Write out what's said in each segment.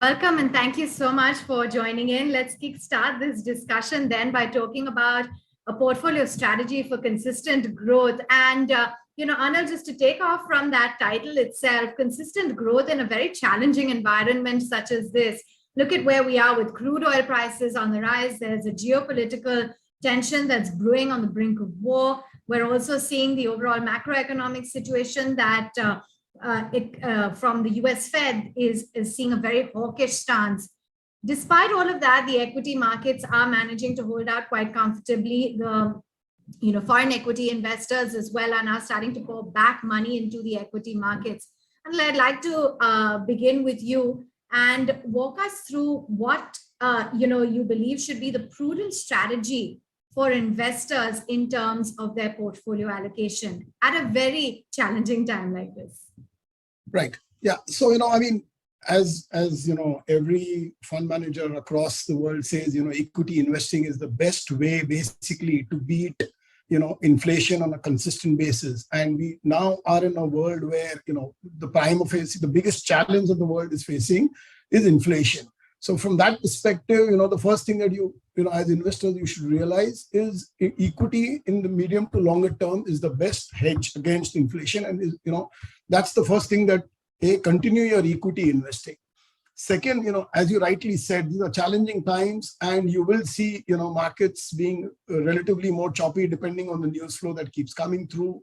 Welcome and thank you so much for joining in. Let's kickstart this discussion then by talking about a portfolio strategy for consistent growth. And, Anil, just to take off from that title itself, consistent growth in a very challenging environment such as this. Look at where we are with crude oil prices on the rise. There's a geopolitical tension that's brewing on the brink of war. We're also seeing the overall macroeconomic situation that from the US Fed is seeing a very hawkish stance. Despite all of that, the equity markets are managing to hold out quite comfortably. The foreign equity investors as well are now starting to pour back money into the equity markets. And I'd like to begin with you and walk us through what you believe should be the prudent strategy for investors in terms of their portfolio allocation at a very challenging time like this. Right. Yeah. So, as every fund manager across the world says, equity investing is the best way basically to beat, inflation on a consistent basis. And we now are in a world where, the biggest challenge that the world is facing is inflation. So from that perspective, the first thing that as investors, you should realize is equity in the medium to longer term is the best hedge against inflation. And, that's the first thing that, continue your equity investing. Second, as you rightly said, these are challenging times and you will see, markets being relatively more choppy depending on the news flow that keeps coming through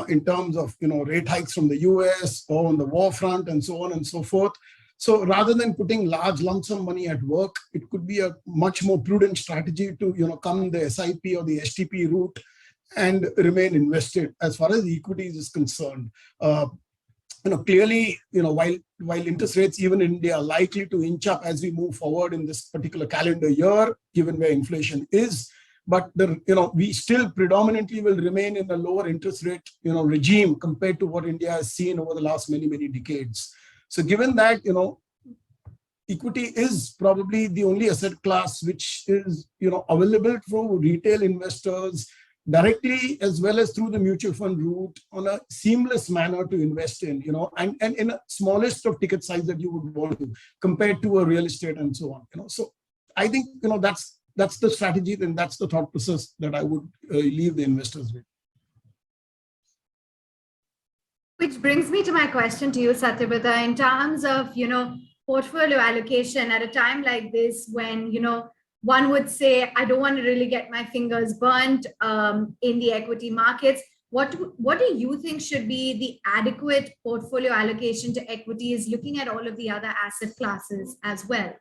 in terms of, rate hikes from the US or on the war front and so on and so forth. So rather than putting large lump sum money at work, it could be a much more prudent strategy to, come the SIP or the STP route and remain invested as far as equities is concerned. Clearly, while interest rates even in India are likely to inch up as we move forward in this particular calendar year, given where inflation is, but we still predominantly will remain in a lower interest rate, regime compared to what India has seen over the last many, many decades. So given that, equity is probably the only asset class which is, available for retail investors directly as well as through the mutual fund route on a seamless manner to invest in, and in a smallest of ticket size that you would want to compared to a real estate and so on, So I think, that's the strategy, and that's the thought process that I would leave the investors with. Which brings me to my question to you, Satyabrata, in terms of, portfolio allocation at a time like this when, one would say, I don't want to really get my fingers burnt in the equity markets. What do you think should be the adequate portfolio allocation to equities, looking at all of the other asset classes as well?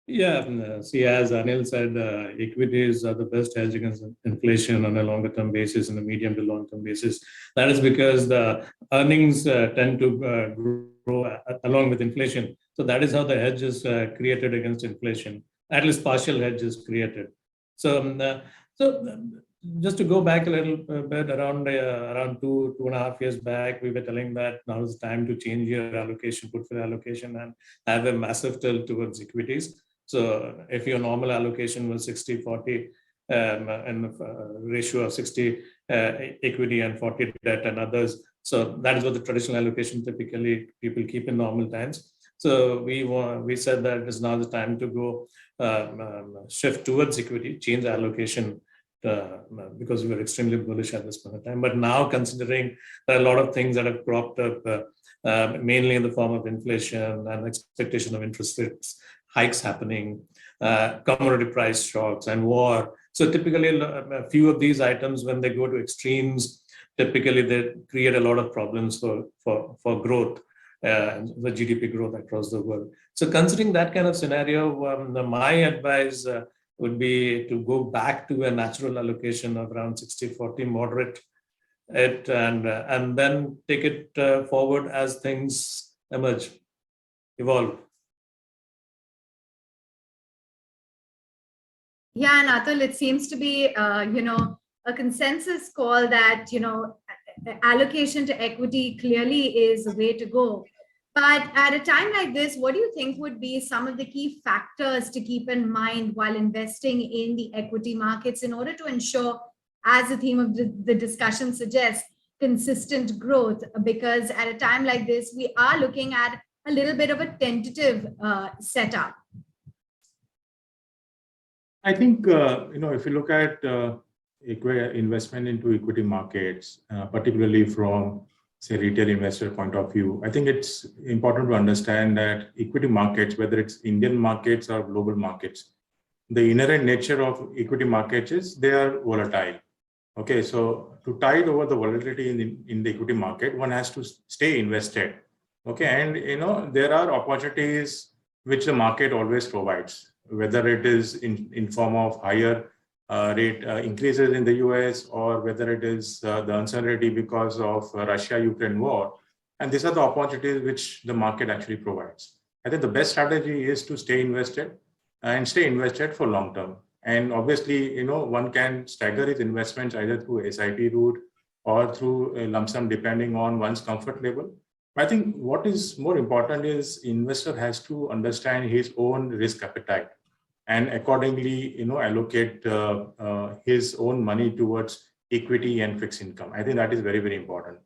Yeah, see, as Anil said, equities are the best hedge against inflation on a longer term basis and a medium to long term basis. That is because the earnings tend to grow along with inflation. So that is how the hedge is created against inflation. At least partial hedge is created. So, just to go back a little bit, around 2.5 years back, we were telling that now is the time to change your allocation, portfolio allocation, and have a massive tilt towards equities. So if your normal allocation was 60-40 and ratio of 60 equity and 40 debt and others, so that is what the traditional allocation typically people keep in normal times. So we said that it is now the time to go shift towards equity, change the allocation because we were extremely bullish at this point in time. But now, considering there are a lot of things that have cropped up, mainly in the form of inflation and expectation of interest rates hikes happening, commodity price shocks and war. So typically a few of these items, when they go to extremes, typically they create a lot of problems for growth, the GDP growth across the world. So considering that kind of scenario, my advice would be to go back to a natural allocation of around 60-40, moderate it, and then take it forward as things evolve. Yeah, and Atul, it seems to be, a consensus call that, allocation to equity clearly is the way to go. But at a time like this, what do you think would be some of the key factors to keep in mind while investing in the equity markets in order to ensure, as the theme of the discussion suggests, consistent growth? Because at a time like this, we are looking at a little bit of a tentative setup? I think, if you look at investment into equity markets, particularly from, say, retail investor point of view, I think it's important to understand that equity markets, whether it's Indian markets or global markets, the inherent nature of equity markets is they are volatile. Okay, so to tide over the volatility in the equity market, one has to stay invested. Okay, and there are opportunities which the market always provides, whether it is in form of higher rate increases in the US, or whether it is the uncertainty because of Russia-Ukraine war. And these are the opportunities which the market actually provides. I think the best strategy is to stay invested and stay invested for long term. And obviously, one can stagger his investments either through SIP route or through a lump sum, depending on one's comfort level. I think what is more important is investor has to understand his own risk appetite and accordingly, allocate his own money towards equity and fixed income. I think that is very, very important.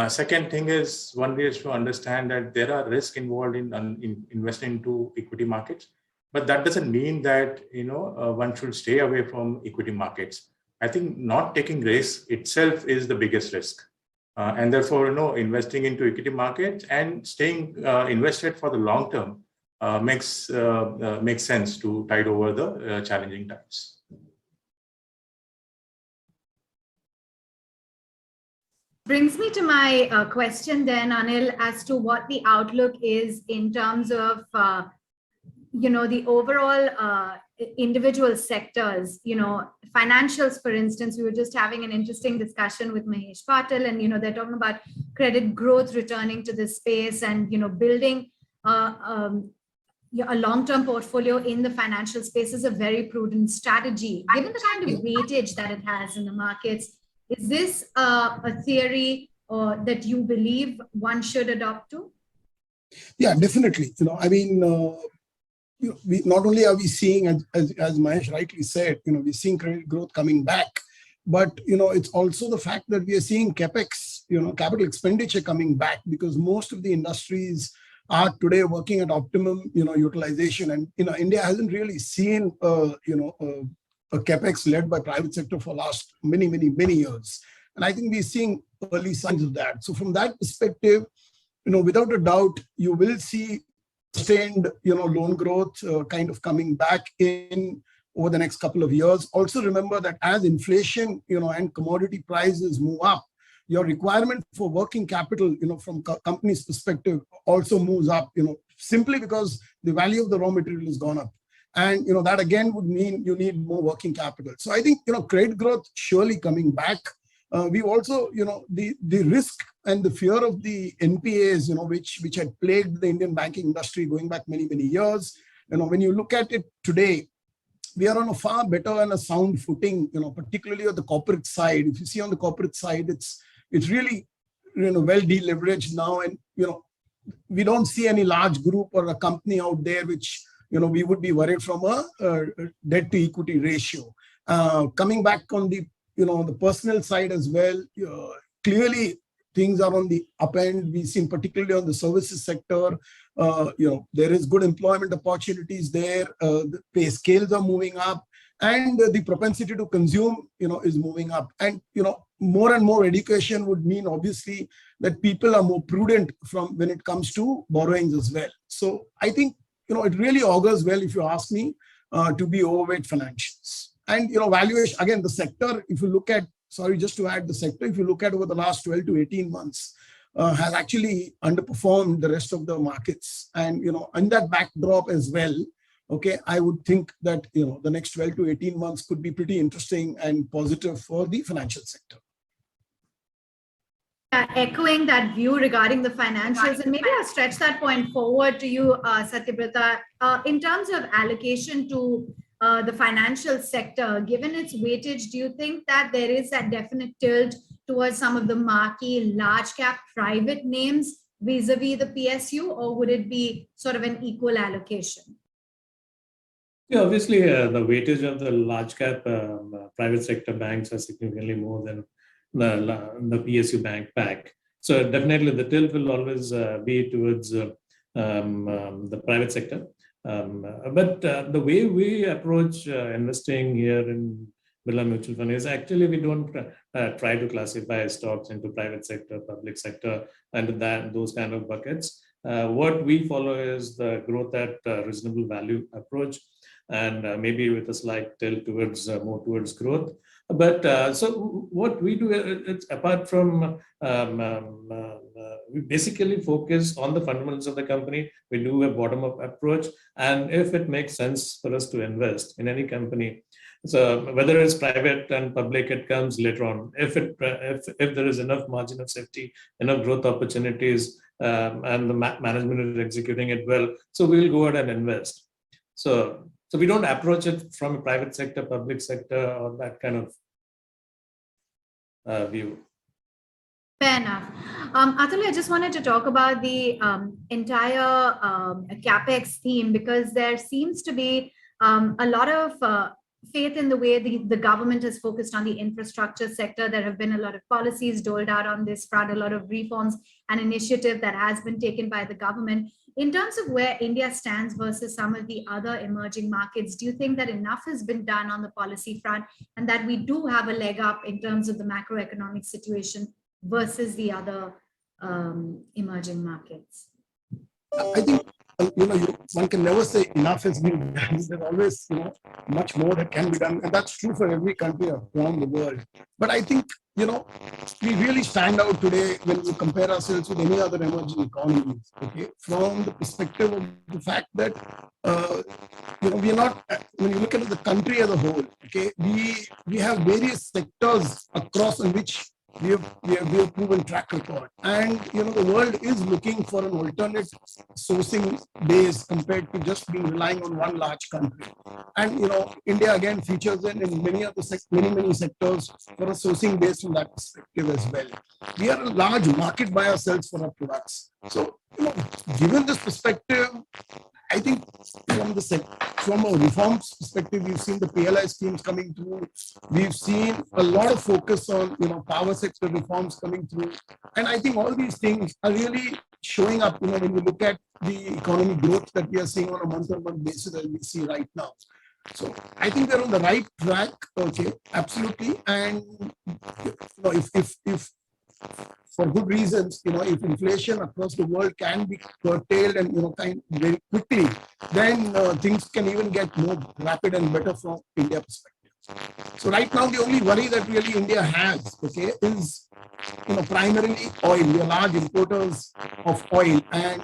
Second thing is one is to understand that there are risks involved in investing into equity markets, but that doesn't mean that one should stay away from equity markets. I think not taking risk itself is the biggest risk. And therefore, investing into equity markets and staying invested for the long term makes sense to tide over the challenging times. Brings me to my question then, Anil, as to what the outlook is in terms of the overall individual sectors, financials, for instance. We were just having an interesting discussion with Mahesh Patil, and, they're talking about credit growth returning to this space and, building a long-term portfolio in the financial space is a very prudent strategy, given the kind of weightage that it has in the markets. Is this a theory that you believe one should adopt to? Yeah, definitely. We not only are we seeing, as Mahesh rightly said, we're seeing credit growth coming back, but it's also the fact that we are seeing capex, capital expenditure coming back, because most of the industries are today working at optimum, utilization, and India hasn't really seen, a capex led by private sector for last many years, and I think we're seeing early signs of that. So from that perspective, without a doubt, you will see sustained, loan growth kind of coming back in over the next couple of years. Also remember that as inflation, and commodity prices move up, your requirement for working capital, from company's perspective also moves up, simply because the value of the raw material has gone up. And, that again would mean you need more working capital. So I think, credit growth surely coming back. We also, the risk and the fear of the NPAs, which had plagued the Indian banking industry going back many years. When you look at it today, we are on a far better and a sound footing, particularly on the corporate side. If you see on the corporate side, it's really, well deleveraged now. And, we don't see any large group or a company out there which, we would be worried from a debt to equity ratio. Coming back on the, the personal side as well, clearly things are on the up end. We've seen particularly on the services sector, there is good employment opportunities there. The pay scales are moving up, and the propensity to consume, is moving up. And, more and more education would mean obviously that people are more prudent from when it comes to borrowings as well. So I think, it really augurs well, if you ask me, to be overweight financials. And, valuation, again, the sector, if you look at, sorry, just to add, the sector, if you look at over the last 12 to 18 months, has actually underperformed the rest of the markets. And, in that backdrop as well, okay, I would think that, the next 12 to 18 months could be pretty interesting and positive for the financial sector. Echoing that view regarding the financials, and maybe I'll stretch that point forward to you, Satyabrata, in terms of allocation to the financial sector, given its weightage, do you think that there is that definite tilt towards some of the marquee large cap private names vis-a-vis the PSU, or would it be sort of an equal allocation? Yeah, obviously the weightage of the large cap private sector banks are significantly more than the PSU bank pack. So definitely the tilt will always be towards the private sector. But the way we approach investing here in Birla Mutual Fund is actually we don't try to classify stocks into private sector, public sector, and those kind of buckets. What we follow is the growth at reasonable value approach, and maybe with a slight tilt towards more towards growth. But so what we do, it's apart from we basically focus on the fundamentals of the company. We do a bottom-up approach, and if it makes sense for us to invest in any company, so whether it's private and public, it comes later on. If there is enough margin of safety, enough growth opportunities, and the management is executing it well, so we will go ahead and invest. So we don't approach it from a private sector, public sector, or that kind of view. Fair enough. Atul, I just wanted to talk about the entire CapEx theme, because there seems to be a lot of faith in the way the government has focused on the infrastructure sector. There have been a lot of policies doled out on this front, a lot of reforms and initiative that has been taken by the government. In terms of where India stands versus some of the other emerging markets, do you think that enough has been done on the policy front and that we do have a leg up in terms of the macroeconomic situation versus the other emerging markets? I think one can never say enough has been done. There's always much more that can be done, and that's true for every country around the world. But I think we really stand out today when we compare ourselves with any other emerging economies. Okay, from the perspective of the fact that we are not. When you look at the country as a whole, okay, we have various sectors across in which we have proven track record, and the world is looking for an alternate sourcing base compared to just being relying on one large country. And India again features in many of the many sectors for a sourcing base from that perspective as well. We are a large market by ourselves for our products. So given this perspective, I think from a reforms perspective, we've seen the PLI schemes coming through. We've seen a lot of focus on power sector reforms coming through, and I think all these things are really showing up. When we look at the economic growth that we are seeing on a month-on-month basis, as we see right now. So I think we're on the right track. Okay, absolutely. And if for good reasons, if inflation across the world can be curtailed and very quickly, then things can even get more rapid and better from India perspective. So right now, the only worry that really India has, okay, is primarily oil. We are large importers of oil, and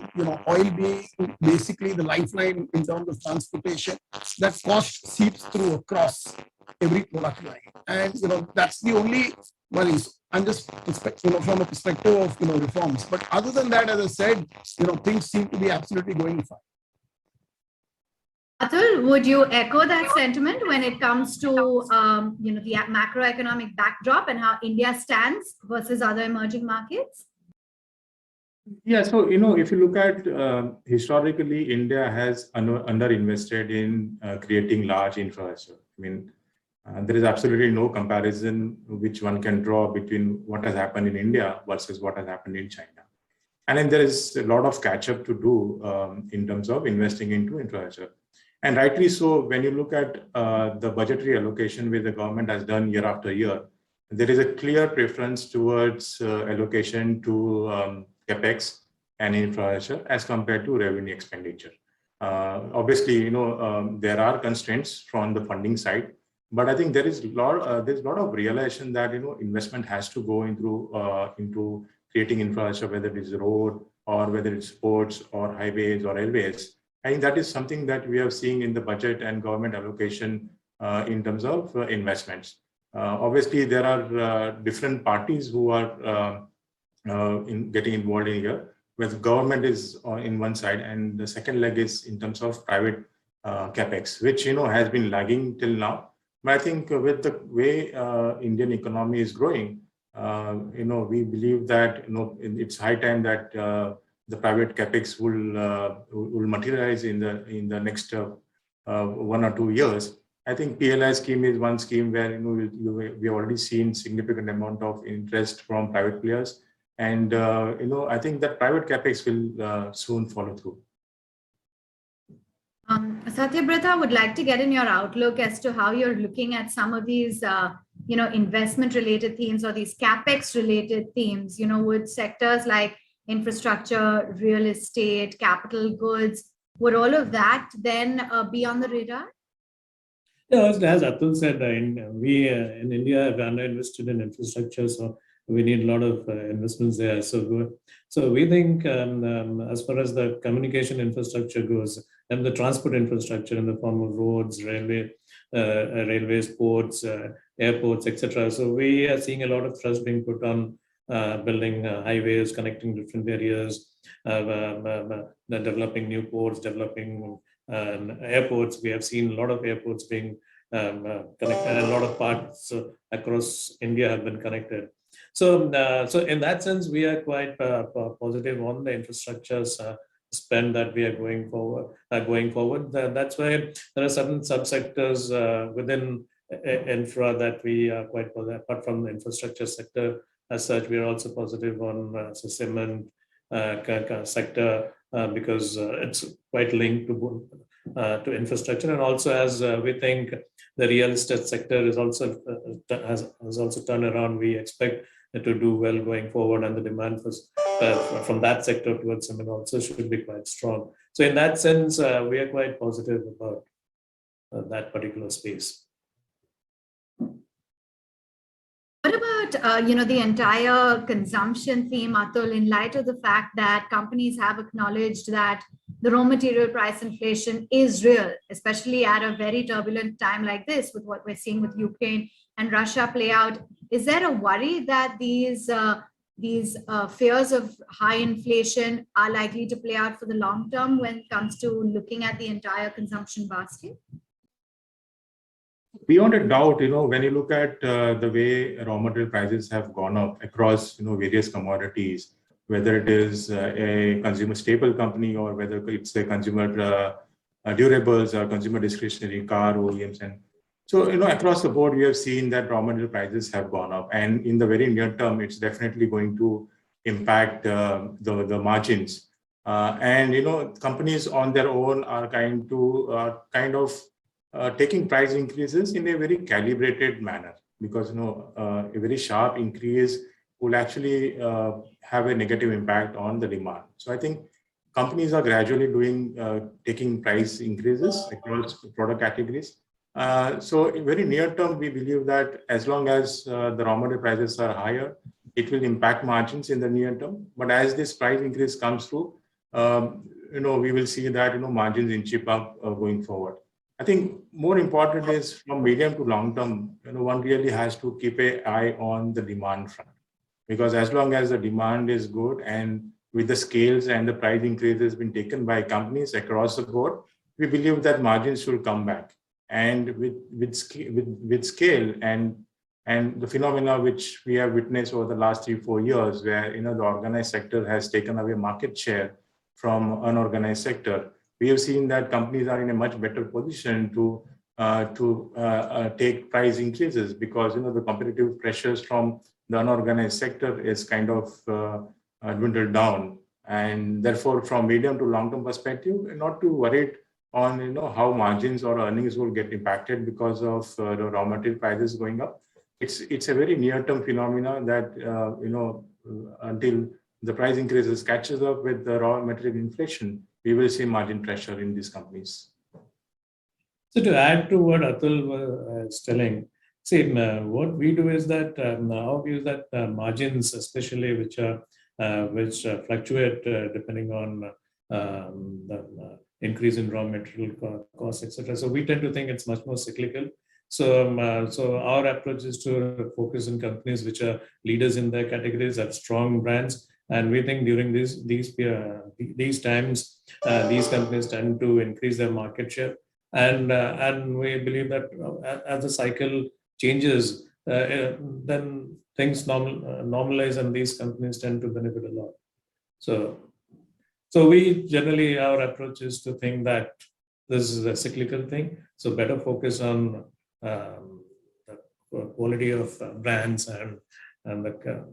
oil being basically the lifeline in terms of transportation. That cost seeps through across every product line, and that's the only worries. I'm just from a perspective of reforms. But other than that, as I said, things seem to be absolutely going fine. Atul, would you echo that sentiment when it comes to the macroeconomic backdrop and how India stands versus other emerging markets? Yeah, so if you look at historically, India has underinvested in creating large infrastructure. I mean, there is absolutely no comparison which one can draw between what has happened in India versus what has happened in China. And then there is a lot of catch up to do in terms of investing into infrastructure. And rightly so, when you look at the budgetary allocation which the government has done year after year, there is a clear preference towards allocation to CapEx and infrastructure as compared to revenue expenditure. Obviously, there are constraints from the funding side. But I think there's a lot of realization that investment has to go into creating infrastructure, whether it is road or whether it's ports or highways or railways. I think that is something that we are seeing in the budget and government allocation in terms of investments. Obviously, there are different parties who are getting involved in here, where the government is in one side, and the second leg is in terms of private capex, which has been lagging till now. But I think with the way Indian economy is growing, we believe that it's high time that the private capex will materialize in the next 1 or 2 years. I think PLI scheme is one scheme where we have already seen significant amount of interest from private players. And I think that private capex will soon follow through. Satyabrata, would like to get in your outlook as to how you're looking at some of these, investment-related themes or these capex-related themes. Would sectors like infrastructure, real estate, capital goods, would all of that then be on the radar? Yeah, as Atul said, we in India have underinvested in infrastructure, so we need a lot of investments there. So we think as far as the communication infrastructure goes, and the transport infrastructure in the form of roads, railways, ports, airports, etc. So we are seeing a lot of thrust being put on building highways, connecting different areas, developing new ports, developing airports. We have seen a lot of airports being connected, and a lot of parts across India have been connected. So in that sense, we are quite positive on the infrastructure spend that we are going forward. That's why there are certain subsectors within infra that we are quite positive. Apart from the infrastructure sector as such, we are also positive on cement sector because it's quite linked to infrastructure, and also as we think the real estate sector is also has also turned around. We expect it to do well going forward, and the demand from that sector towards cement also should be quite strong. So in that sense, we are quite positive about that particular space. What about the entire consumption theme, Atul, in light of the fact that companies have acknowledged that the raw material price inflation is real, especially at a very turbulent time like this, with what we're seeing with Ukraine and Russia play out? Is there a worry that these fears of high inflation are likely to play out for the long term when it comes to looking at the entire consumption basket? Beyond a doubt, when you look at the way raw material prices have gone up across, various commodities, whether it is a consumer staple company or whether it's a consumer durables or consumer discretionary car OEMs. And so, across the board, we have seen that raw material prices have gone up. And in the very near term, it's definitely going to impact the margins. And, companies on their own are kind of taking price increases in a very calibrated manner, because a very sharp increase will actually have a negative impact on the demand. So I think companies are gradually taking price increases across product categories. So in very near term, we believe that as long as the raw material prices are higher, it will impact margins in the near term. But as this price increase comes through, we will see that margins inch up going forward. I think more important is from medium to long term, one really has to keep an eye on the demand front, because as long as the demand is good and with the scales and the price increases been taken by companies across the board, we believe that margins should come back. And with scale and the phenomena which we have witnessed over the last 3-4 years, where the organized sector has taken away market share from unorganized sector, we have seen that companies are in a much better position to take price increases, because the competitive pressures from the unorganized sector is kind of dwindled down. And therefore, from medium to long-term perspective, not too worried on how margins or earnings will get impacted because of the raw material prices going up. It's a very near-term phenomena that until the price increases catches up with the raw material inflation, we will see margin pressure in these companies. So to add to what Atul was telling, see, what we do is that our view is that margins, especially which fluctuate depending on the increase in raw material costs, etc. So we tend to think it's much more cyclical. So our approach is to focus on companies which are leaders in their categories, have strong brands. And we think during these times, these companies tend to increase their market share. And we believe that as the cycle changes, then things normalize, and these companies tend to benefit a lot. So we generally, our approach is to think that this is a cyclical thing. So better focus on the quality of brands and the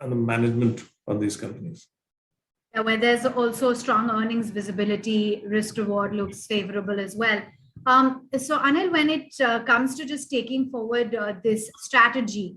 the management of these companies. Where there's also strong earnings visibility, risk reward looks favorable as well. So Anil, when it comes to just taking forward this strategy,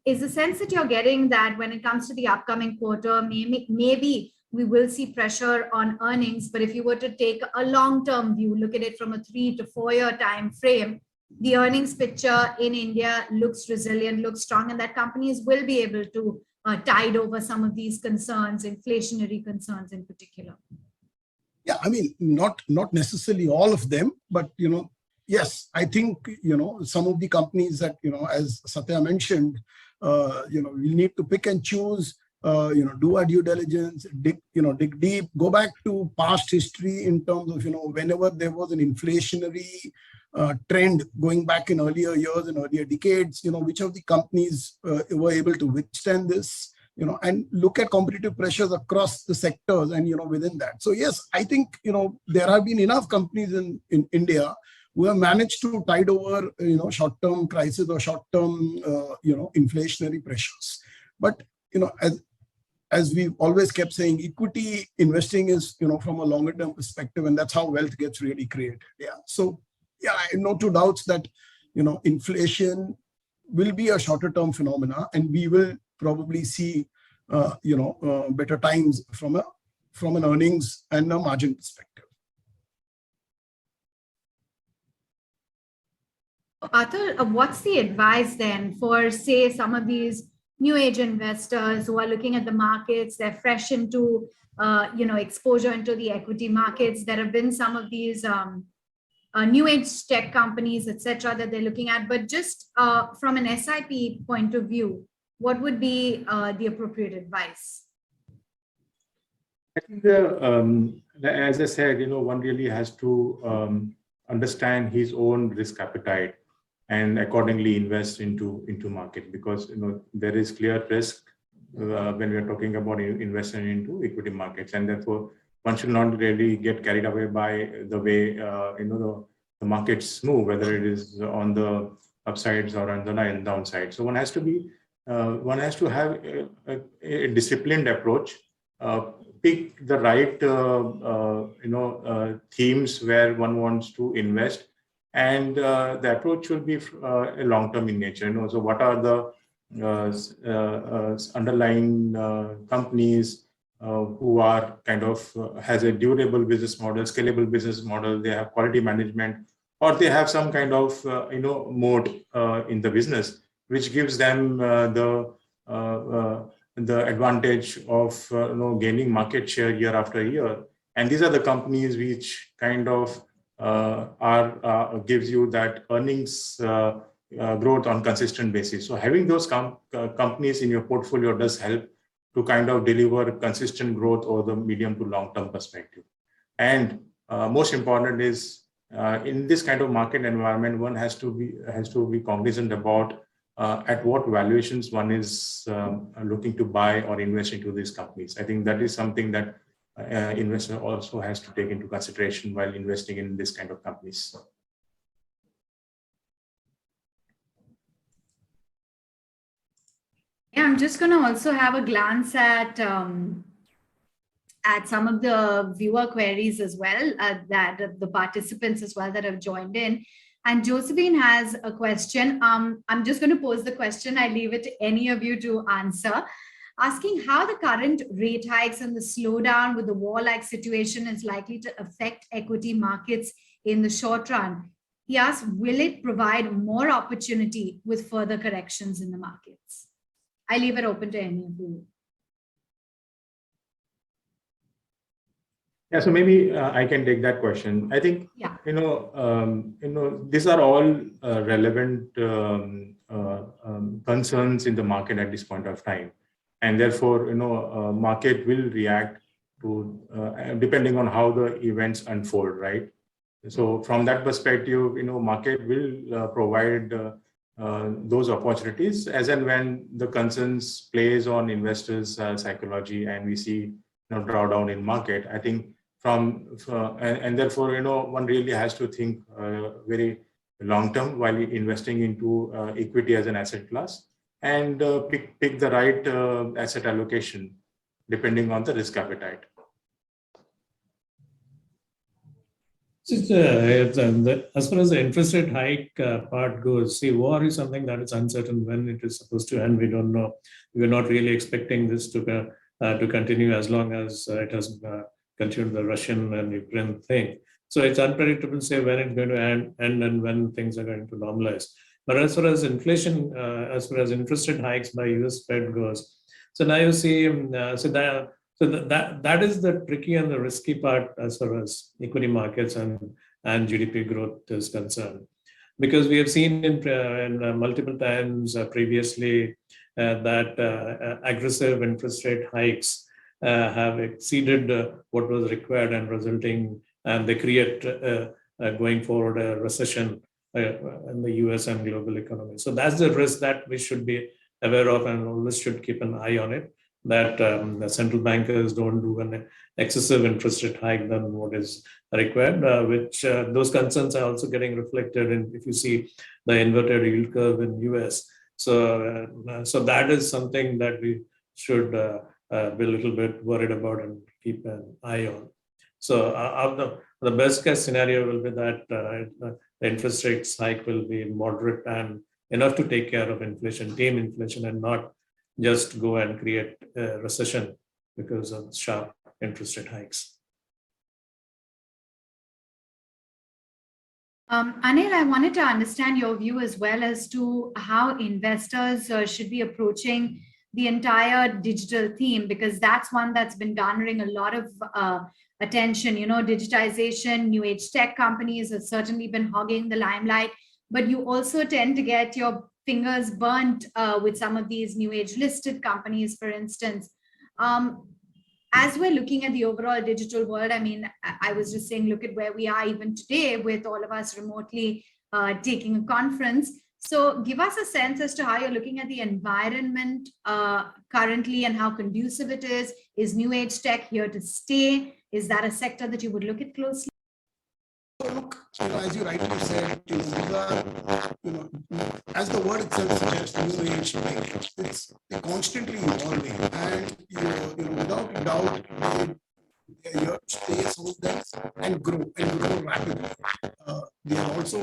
is the sense that you're getting that when it comes to the upcoming quarter, maybe we will see pressure on earnings, but if you were to take a long-term view, look at it from a 3 to 4 year time frame, the earnings picture in India looks resilient, looks strong, and that companies will be able to tide over some of these concerns, inflationary concerns in particular? Yeah, I mean, not necessarily all of them, but, yes, I think, some of the companies that, as Satya mentioned, we need to pick and choose, do our due diligence, dig deep, go back to past history in terms of, whenever there was an inflationary trend going back in earlier years and earlier decades, which of the companies were able to withstand this, and look at competitive pressures across the sectors and, within that. So yes, I think, there have been enough companies in India who have managed to tide over, short-term crisis or short-term, inflationary pressures. But, as we've always kept saying, equity investing is, from a longer-term perspective, and that's how wealth gets really created. Yeah. So, yeah, I have no two doubts that, inflation will be a shorter-term phenomena, and we will probably see, better times from an earnings and a margin perspective. Arthur, what's the advice then for, say, some of these new age investors who are looking at the markets, they're fresh into, exposure into the equity markets? There have been some of these new age tech companies, etc., that they're looking at, but just from an SIP point of view, what would be the appropriate advice? I think as I said, one really has to understand his own risk appetite and accordingly invest into market, because there is clear risk when we are talking about investing into equity markets, and therefore one should not really get carried away by the way the markets move, whether it is on the upsides or on the downside. So one has to have a disciplined approach, pick the right themes where one wants to invest, and the approach should be a long-term in nature. So what are the underlying companies who are kind of has a durable business model, scalable business model, they have quality management, or they have some kind of mode in the business which gives them the advantage of gaining market share year after year. And these are the companies which kind of gives you that earnings growth on consistent basis. So having those companies in your portfolio does help to kind of deliver consistent growth over the medium to long term perspective. And most important is in this kind of market environment, one has to be cognizant about at what valuations one is looking to buy or invest into these companies. I think that is something that investor also has to take into consideration while investing in this kind of companies. Yeah, I'm just going to also have a glance at some of the viewer queries as well, that the participants as well that have joined in. And Josephine has a question. I'm just going to pose the question. I leave it to any of you to answer. Asking how the current rate hikes and the slowdown with the war-like situation is likely to affect equity markets in the short run. He asks, will it provide more opportunity with further corrections in the markets? I leave it open to any of you. Yeah, so maybe I can take that question. I think, yeah. These are all relevant concerns in the market at this point of time. And therefore, market will react to, depending on how the events unfold, right? So from that perspective, market will provide those opportunities as and when the concerns plays on investors' psychology and we see drawdown in market. I think and therefore, one really has to think very long term while investing into equity as an asset class. and pick the right asset allocation depending on the risk appetite. As far as the interest rate hike part goes, see, war is something that is uncertain when it is supposed to end. We don't know. We're not really expecting this to continue as long as it has continued the Russian and Ukraine thing. So it's unpredictable to say when it's going to end and when things are going to normalize. But as far as inflation, as far as interest rate hikes by US Fed goes, so now you see, that is the tricky and the risky part as far as equity markets and GDP growth is concerned, because we have seen in multiple times previously that aggressive interest rate hikes have exceeded what was required and resulting, and they create going forward a recession in the US and global economy. So that's the risk that we should be aware of and always should keep an eye on it, that the central bankers don't do an excessive interest rate hike than what is required, which those concerns are also getting reflected in, if you see the inverted yield curve in US. So that is something that we should be a little bit worried about and keep an eye on. So the best case scenario will be that the interest rate hike will be moderate and enough to take care of inflation, tame inflation, and not just go and create a recession because of sharp interest rate hikes. Anil, I wanted to understand your view as well as to how investors should be approaching the entire digital theme, because that's one that's been garnering a lot of attention. You know, digitization, new age tech companies have certainly been hogging the limelight, but you also tend to get your fingers burnt with some of these new age listed companies, for instance. As we're looking at the overall digital world, I mean, I was just saying, look at where we are even today with all of us remotely taking a conference. So give us a sense as to how you're looking at the environment currently and how conducive it is. Is new age tech here to stay? Is that a sector that you would look at closely? So look, as you rightly said, as the word itself suggests, new age tech, it's constantly evolving, and without doubt, they're here to stay, so that and grow rapidly. They are also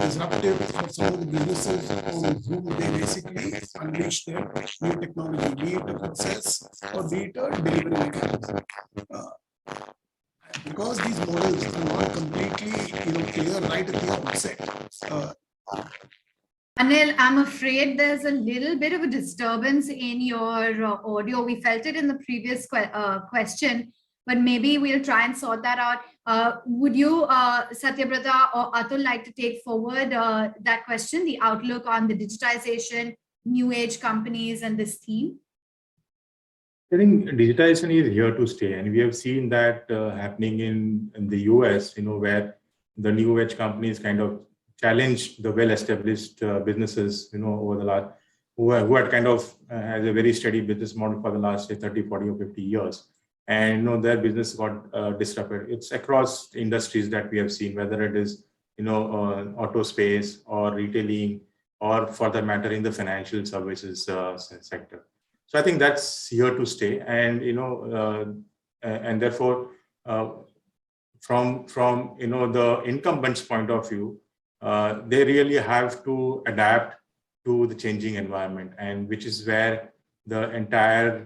disruptive for some of the businesses on whom they basically unleash their new technology, be it a process or be it a delivery mechanism. Because these models are not completely clear right at the outset. Anil, I'm afraid there's a little bit of a disturbance in your audio. We felt it in the previous question, but maybe we'll try and sort that out. Would you, Satyabrata or Atul, like to take forward that question, the outlook on the digitization, new age companies and this theme? I think digitization is here to stay, and we have seen that happening in the US, where the new age companies kind of challenge the well-established businesses, over the last, who had kind of has a very steady business model for the last, say, 30, 40 or 50 years. And, their business got disrupted. It's across industries that we have seen, whether it is, auto space or retailing, or for that matter, in the financial services sector. So I think that's here to stay, and and therefore, from the incumbents' point of view, they really have to adapt to the changing environment, and which is where the entire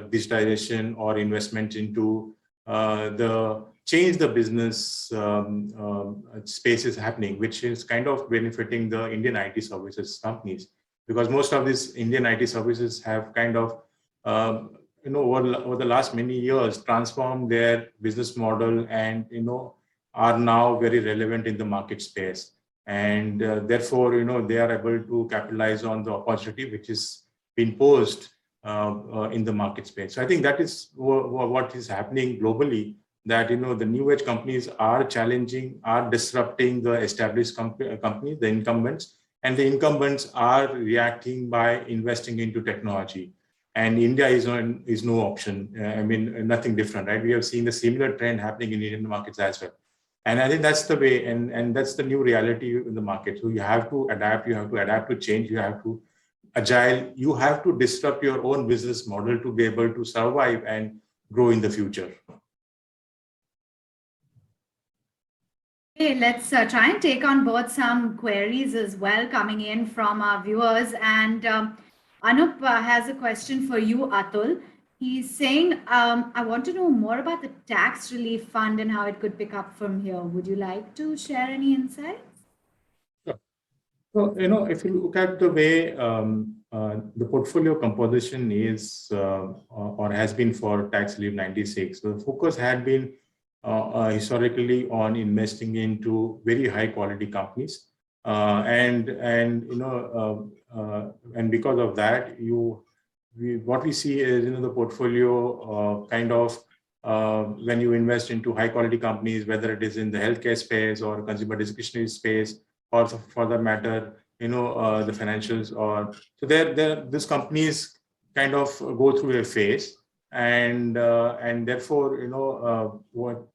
digitization or investment into the change the business space is happening, which is kind of benefiting the Indian IT services companies. Because most of these Indian IT services have kind of, over the last many years, transformed their business model and, are now very relevant in the market space. And therefore, they are able to capitalize on the opportunity which is being posed in the market space. So I think that is what is happening globally, that, the new age companies are challenging, are disrupting the established companies, the incumbents. And the incumbents are reacting by investing into technology. And India is no option. I mean, nothing different, right? We have seen the similar trend happening in Indian markets as well. And I think that's the way, and that's the new reality in the market. So you have to adapt to change, you have to agile, you have to disrupt your own business model to be able to survive and grow in the future. Okay, let's try and take on board some queries as well coming in from our viewers. And Anup has a question for you, Atul. He's saying, I want to know more about the tax relief fund and how it could pick up from here. Would you like to share any insights? Sure. So, if you look at the way the portfolio composition is or has been for tax relief 96, the focus had been historically on investing into very high quality companies, and because of that, what we see is the portfolio kind of when you invest into high quality companies, whether it is in the healthcare space or consumer discretionary space, or for that matter, the financials, or so these companies kind of go through a phase. And therefore,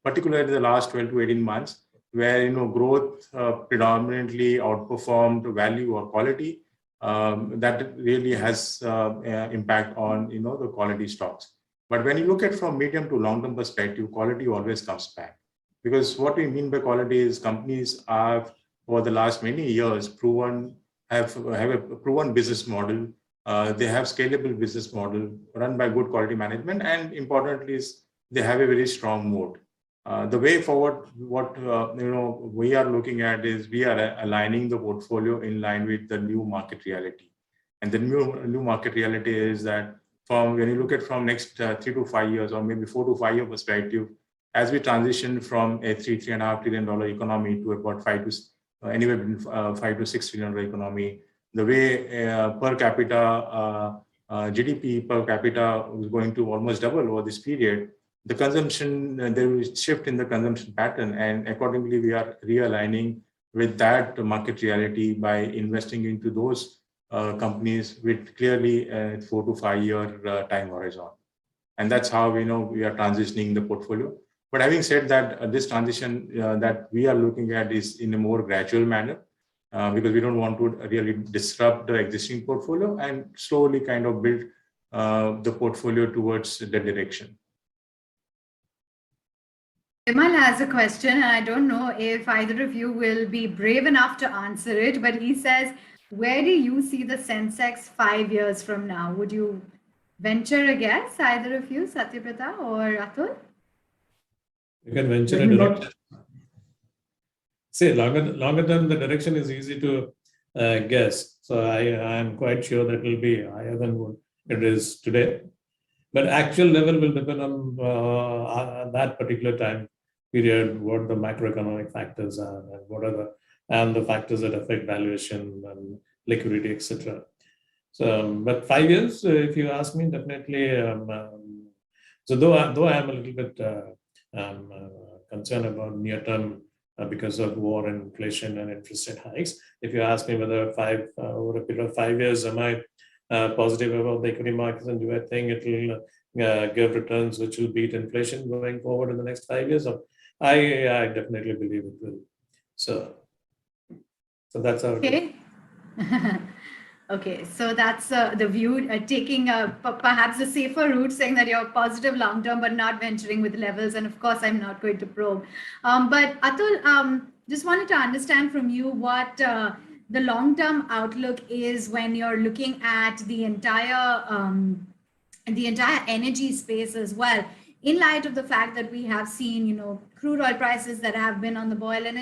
particularly the last 12 to 18 months, where growth predominantly outperformed value or quality, that really has impact on the quality stocks. But when you look at from medium to long-term perspective, quality always comes back, because what we mean by quality is companies have over the last many years have a proven business model. They have scalable business model run by good quality management, and importantly is they have a very strong moat. The way forward, what we are looking at is we are aligning the portfolio in line with the new market reality, and the new market reality is that when you look at from next 3 to 5 years or maybe 4 to 5 year perspective, as we transition from a $3.5 trillion economy to about anywhere between $5 to $6 trillion economy, the way per capita GDP per capita is going to almost double over this period. The consumption, there will be a shift in the consumption pattern, and accordingly we are realigning with that market reality by investing into those companies with clearly a 4 to 5 year time horizon. And that's how we are transitioning the portfolio. But having said that, this transition that we are looking at is in a more gradual manner, because we don't want to really disrupt the existing portfolio and slowly kind of build the portfolio towards the direction. Vimal has a question, and I don't know if either of you will be brave enough to answer it, but he says, where do you see the Sensex 5 years from now? Would you venture a guess, either of you, Satyaprata or Atul? You can venture a direction. See, longer term, the direction is easy to guess. So I am quite sure that it will be higher than what it is today. But actual level will depend on that particular time period, what the macroeconomic factors are, and what are the factors that affect valuation and liquidity, etc. So, but 5 years, if you ask me, definitely. So though I am a little bit concerned about near term because of war and inflation and interest rate hikes, if you ask me whether over a period of 5 years, am I positive about the equity markets, and do I think it will give returns which will beat inflation going forward in the next 5 years? I definitely believe it will. So that's our okay. Okay, so that's the view, taking perhaps a safer route, saying that you're positive long term, but not venturing with levels. And of course, I'm not going to probe. But Atul, just wanted to understand from you what the long term outlook is when you're looking at the entire energy space as well, in light of the fact that we have seen, crude oil prices that have been on the boil, and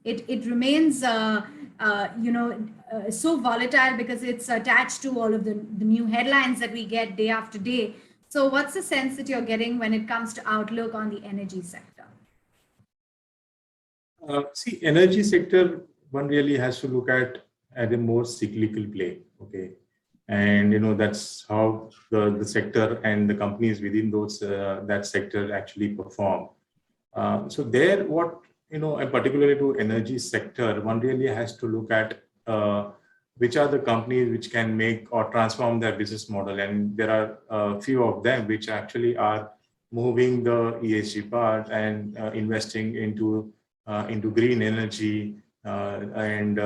it remains so volatile because it's attached to all of the new headlines that we get day after day. So what's the sense that you're getting when it comes to outlook on the energy sector? See, energy sector, one really has to look at a more cyclical play, okay? And that's how the sector and the companies within that sector actually perform. So there, and particularly to energy sector, one really has to look at which are the companies which can make or transform their business model. And there are a few of them which actually are moving the ESG part and investing into green energy and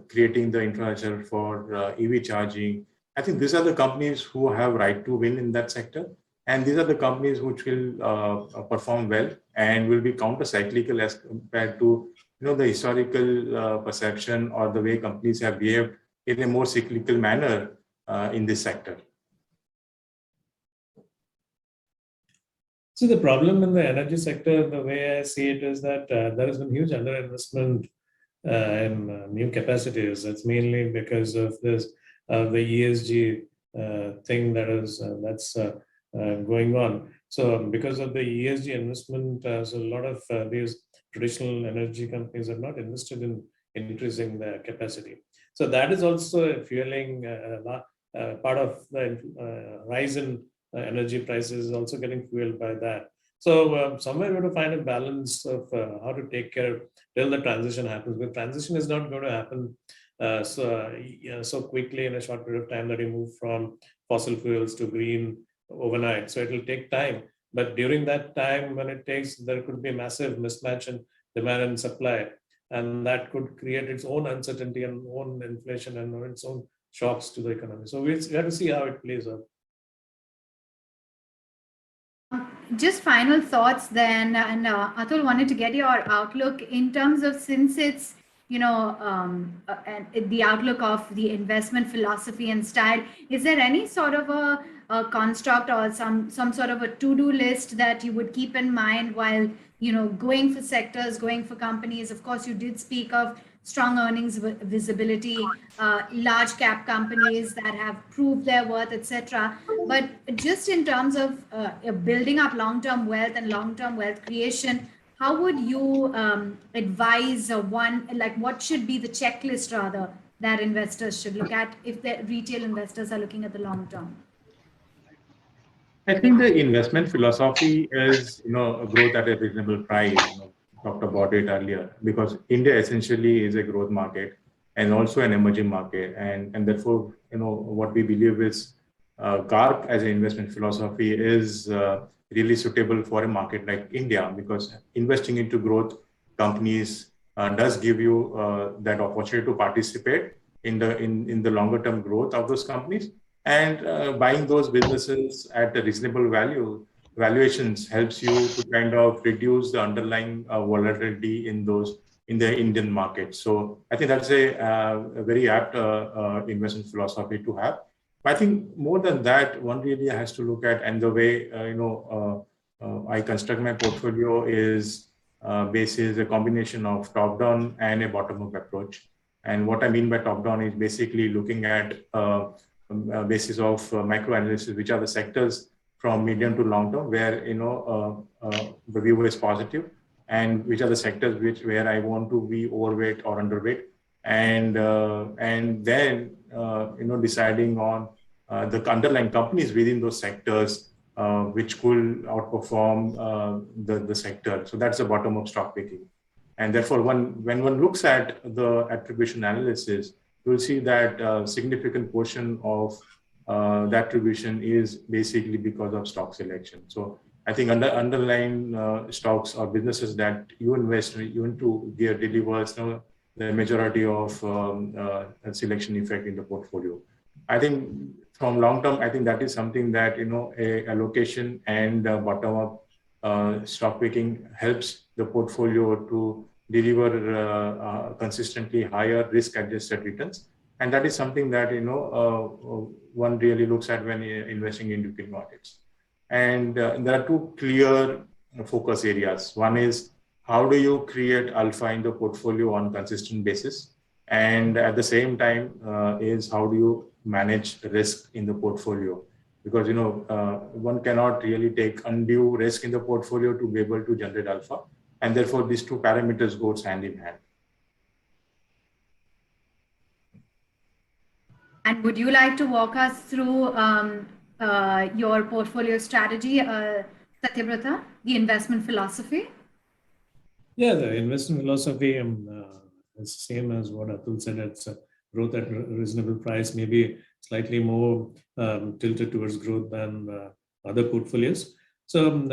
creating the infrastructure for EV charging, I think these are the companies who have right to win in that sector. And these are the companies which will perform well and will be counter-cyclical as compared to the historical perception or the way companies have behaved in a more cyclical manner in this sector. So the problem in the energy sector, the way I see it, is that there has been huge underinvestment in new capacities. It's mainly because of this the ESG thing that's going on. So because of the ESG investment, so a lot of these traditional energy companies are not invested in increasing their capacity. So that is also fueling part of the rise in energy prices is also getting fueled by that. So somewhere we have to find a balance of how to take care till the transition happens. But transition is not going to happen so quickly in a short period of time that you move from fossil fuels to green overnight. So it will take time. But during that time, when it takes, there could be a massive mismatch in demand and supply. And that could create its own uncertainty and own inflation and its own shocks to the economy. So we have to see how it plays out. Just final thoughts then, and Atul, wanted to get your outlook in terms of, since it's, and the outlook of the investment philosophy and style. Is there any sort of a construct or some sort of a to-do list that you would keep in mind while going for sectors, going for companies? Of course, you did speak of strong earnings visibility, large cap companies that have proved their worth, etc. But just in terms of building up long-term wealth and long-term wealth creation, how would you advise what should be the checklist rather that investors should look at if the retail investors are looking at the long term? I think the investment philosophy is, a growth at a reasonable price. Talked about it earlier, because India essentially is a growth market and also an emerging market, and therefore, what we believe is GARP as an investment philosophy is really suitable for a market like India, because investing into growth companies does give you that opportunity to participate in the longer term growth of those companies, and buying those businesses at a reasonable valuations helps you to kind of reduce the underlying volatility in the Indian market. So I think that's a very apt investment philosophy to have. But I think more than that, one really has to look at, and the way I construct my portfolio is basis a combination of top-down and a bottom-up approach. And what I mean by top-down is basically looking at basis of micro analysis, which are the sectors from medium to long term, where the view is positive, and which are the sectors where I want to be overweight or underweight, and then deciding on the underlying companies within those sectors which could outperform the sector. So that's the bottom up stock picking, and therefore when one looks at the attribution analysis, you'll see that a significant portion of the attribution is basically because of stock selection. So I think underlying stocks or businesses that you invest into delivers the majority of selection effect in the portfolio. I think from long term, I think that is something that a allocation and bottom up stock picking helps the portfolio to deliver consistently higher risk adjusted returns. And that is something that one really looks at when investing in liquid markets. And there are two clear focus areas. One is, how do you create alpha in the portfolio on a consistent basis? And at the same time is, how do you manage risk in the portfolio? Because one cannot really take undue risk in the portfolio to be able to generate alpha. And therefore, these two parameters go hand in hand. And would you like to walk us through your portfolio strategy, Satyabrata, the investment philosophy? Yeah, the investment philosophy is the same as what Atul said. It's growth at a reasonable price, maybe slightly more tilted towards growth than other portfolios. So,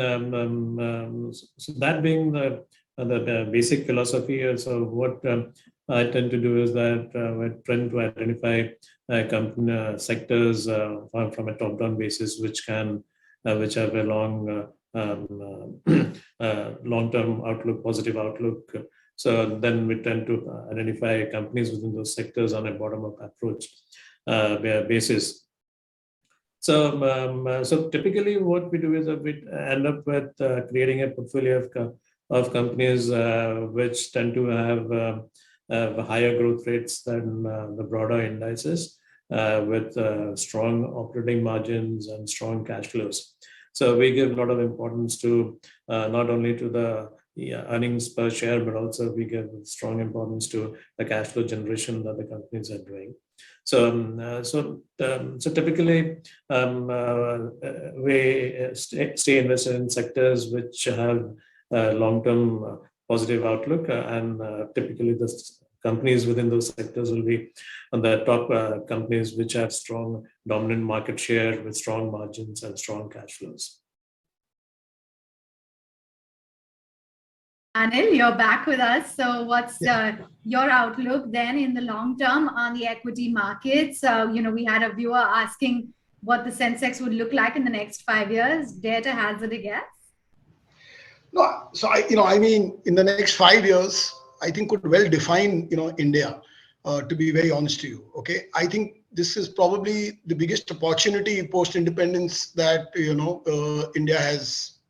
so that being the basic philosophy, so what I tend to do is that I try to identify sectors from a top-down basis, which have a long-term outlook, positive outlook. So then we tend to identify companies within those sectors on a bottom-up approach basis. So typically what we do is we end up with creating a portfolio of companies which tend to have higher growth rates than the broader indices, with strong operating margins and strong cash flows. So we give a lot of importance to not only to the earnings per share, but also we give strong importance to the cash flow generation that the companies are doing. So typically we stay invested in sectors which have long-term positive outlook, and typically the companies within those sectors will be on the top companies which have strong dominant market share with strong margins and strong cash flows. Anil, you're back with us. So what's your outlook then in the long term on the equity markets? We had a viewer asking what the Sensex would look like in the next 5 years. Dare to hazard a guess? No, so I mean, in the next 5 years, I think could well define, India, to be very honest to you. Okay. I think this is probably the biggest opportunity post-independence that, India has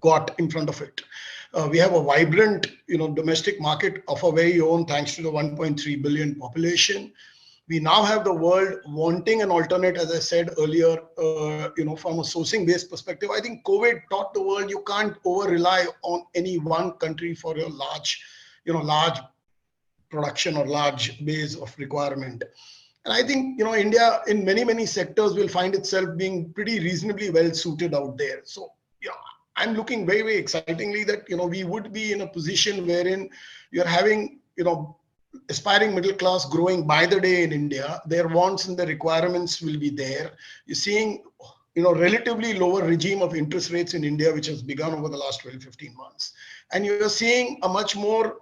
got in front of it. We have a vibrant, domestic market of our very own, thanks to the 1.3 billion population. We now have the world wanting an alternate, as I said earlier, from a sourcing-based perspective. I think COVID taught the world you can't over-rely on any one country for your large production or large base of requirement. And I think, India in many, many sectors will find itself being pretty reasonably well suited out there. So, I'm looking very, very excitingly that, we would be in a position wherein you're having, aspiring middle class growing by the day in India. Their wants and their requirements will be there. You're seeing, relatively lower regime of interest rates in India, which has begun over the last 12, 15 months. And you're seeing a much more,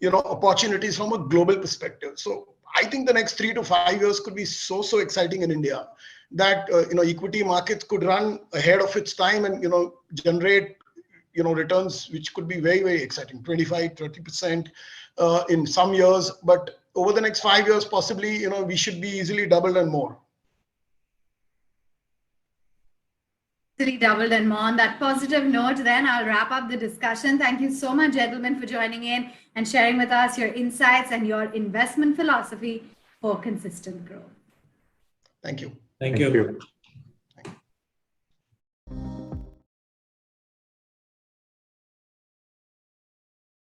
opportunities from a global perspective. So I think the next 3 to 5 years could be so exciting in India that, equity markets could run ahead of its time and, generate, returns, which could be very, very exciting, 25, 30% in some years. But over the next 5 years, possibly, we should be easily doubled and more. Doubled and more. On that positive note, then I'll wrap up the discussion. Thank you so much, gentlemen, for joining in and sharing with us your insights and your investment philosophy for consistent growth. Thank you. Thank you.